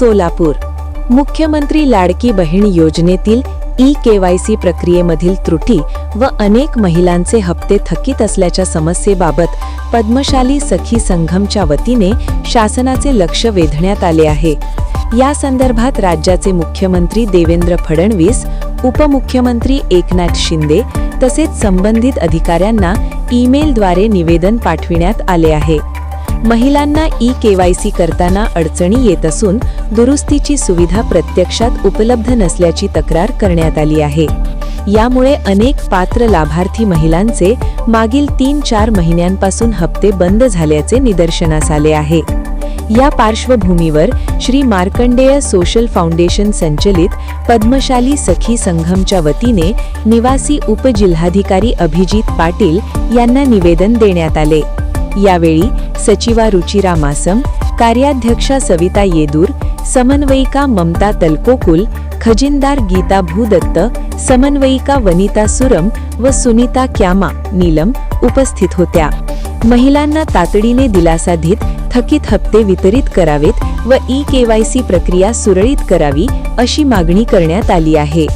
सोलापूर. मुख्यमंत्री लाडकी बहीण योजनेतील ई-केवायसी प्रक्रियेमधील त्रुटी व अनेक महिलांचे हप्ते थकीत असल्याच्या समस्येबाबत पद्मशाली सखी संघमच्या वतीने शासनाचे लक्ष वेधण्यात आले आहे. या संदर्भात राज्याचे मुख्यमंत्री देवेंद्र फडणवीस, उपमुख्यमंत्री एकनाथ शिंदे तसेच संबंधित अधिकाऱ्यांना ईमेलद्वारे निवेदन पाठविण्यात आले आहे. महिलांना ई-केवायसी करताना अडचणी येत असून दुरुस्तीची सुविधा प्रत्यक्षात उपलब्ध नसल्याची तक्रार करण्यात आली आहे. यामुळे अनेक पात्र लाभार्थी महिलांचे मागील 3-4 महिन्यांपासून हप्ते बंद झाल्याचे निदर्शनास आले आहे. या पार्श्वभूमीवर श्री मार्कंडेय सोशल फाउंडेशन संचलित पद्मशाली सखी संघमच्या वतीने निवासी उपजिल्हाधिकारी अभिजित पाटील यांना निवेदन देण्यात आले. यावेळी सचिवा रुचिरा मासम, कार्याध्यक्षा सविता येदूर, समन्वयिका ममता तलकोकुल, खजिनदार गीता भूदत्त, समन्वयिका वनिता सुरम व सुनीता क्यामा नीलम उपस्थित होत्या. महिलांना तातडीने दिलासा देत थकीत हप्ते वितरित करावेत व ई-केवायसी प्रक्रिया सुरळीत करावी अशी मागणी करण्यात आली आहे.